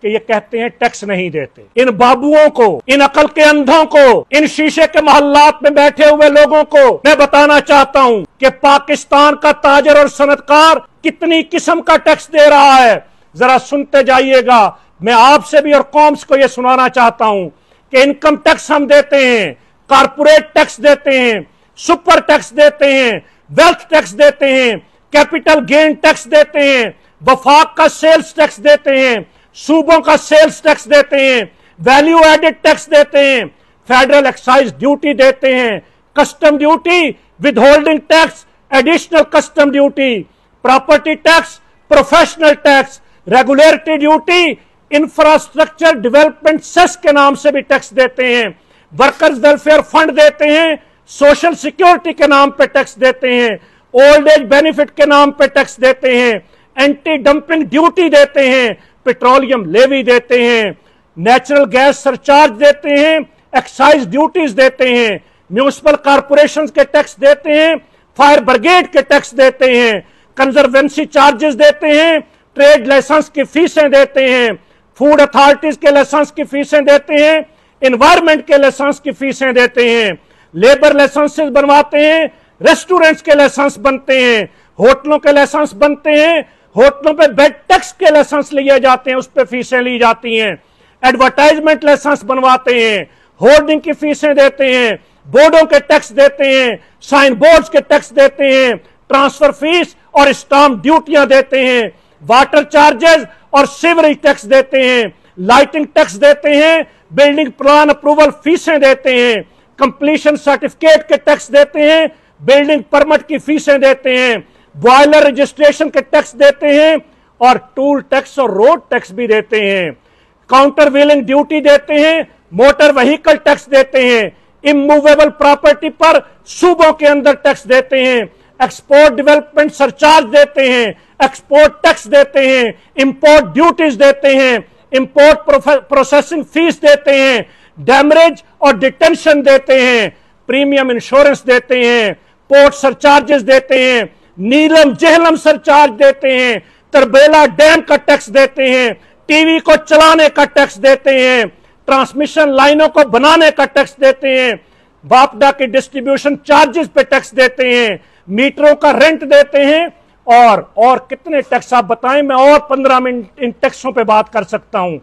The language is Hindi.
कि ये कहते हैं टैक्स नहीं देते। इन बाबुओं को, इन अकल के अंधों को, इन शीशे के मोहल्लात में बैठे हुए लोगों को मैं बताना चाहता हूं कि पाकिस्तान का ताजर और सनतकार कितनी किस्म का टैक्स दे रहा है। जरा सुनते जाइएगा। मैं आपसे भी और कौम्स को यह सुनाना चाहता हूं कि इनकम टैक्स हम देते हैं, कारपोरेट टैक्स देते हैं, सुपर टैक्स देते हैं, वेल्थ टैक्स देते हैं, कैपिटल गेन टैक्स देते हैं, वफाक का सेल्स टैक्स देते हैं, सूबों का सेल्स टैक्स देते हैं, वैल्यू एडेड टैक्स देते हैं, फेडरल एक्साइज ड्यूटी देते हैं, custom duty, withholding tax, additional custom duty, property tax, professional tax, regulatory duty, infrastructure development cess के नाम से भी टैक्स देते हैं, वर्कर्स वेलफेयर फंड देते हैं, सोशल सिक्योरिटी के नाम पे टैक्स देते हैं, ओल्ड एज बेनिफिट के नाम पे टैक्स देते हैं, एंटी डंपिंग ड्यूटी देते हैं, पेट्रोलियम लेवी देते हैं, नेचुरल गैस सरचार्ज देते हैं, एक्साइज ड्यूटीज देते हैं, म्यूनिसिपल कॉर्पोरेशन के टैक्स देते हैं, फायर ब्रिगेड के टैक्स देते हैं, कंजर्वेंसी चार्जेस देते हैं, ट्रेड लाइसेंस की फीसें देते हैं, फूड अथॉरिटीज के लाइसेंस की फीसें देते हैं, एनवायरमेंट के लाइसेंस की फीसें देते हैं, लेबर लाइसेंसेस बनवाते हैं, रेस्टोरेंट्स के लाइसेंस बनते हैं, होटलों के लाइसेंस बनते हैं, होटलों पे बेड टैक्स के लाइसेंस लिए जाते हैं, उस पे फीसें ली जाती हैं, एडवर्टाइजमेंट लाइसेंस बनवाते हैं, होर्डिंग की फीसें देते हैं, बोर्डों के टैक्स देते हैं, साइन बोर्ड्स के टैक्स देते हैं, ट्रांसफर फीस और स्टाम्प ड्यूटियां देते हैं, वाटर चार्जेस और सीवरेज टैक्स देते हैं, लाइटिंग टैक्स देते हैं, बिल्डिंग प्लान अप्रूवल फीसें देते हैं, कंप्लीशन सर्टिफिकेट के टैक्स देते हैं, बिल्डिंग परमिट की फीसें देते हैं, बॉयलर रजिस्ट्रेशन के टैक्स देते हैं और टूल टैक्स और रोड टैक्स भी देते हैं, काउंटर व्हीलिंग ड्यूटी देते हैं, मोटर व्हीकल टैक्स देते हैं, इमूवेबल प्रॉपर्टी पर सूबों के अंदर टैक्स देते हैं, एक्सपोर्ट डेवलपमेंट सरचार्ज देते हैं, एक्सपोर्ट टैक्स देते हैं, इंपोर्ट ड्यूटीज देते हैं, इंपोर्ट प्रोसेसिंग फीस देते हैं, डैमरेज और डिटेंशन देते हैं, प्रीमियम इंश्योरेंस देते हैं, पोर्ट सरचार्जेस देते हैं, नीलम जहलम सरचार्ज देते हैं, तरबेला डैम का टैक्स देते हैं, टीवी को चलाने का टैक्स देते हैं, ट्रांसमिशन लाइनों को बनाने का टैक्स देते हैं, बापडा के डिस्ट्रीब्यूशन चार्जेस पे टैक्स देते हैं, मीटरों का रेंट देते हैं और कितने टैक्स आप बताएं। मैं और 15 मिनट इन टैक्सों पे बात कर सकता हूं।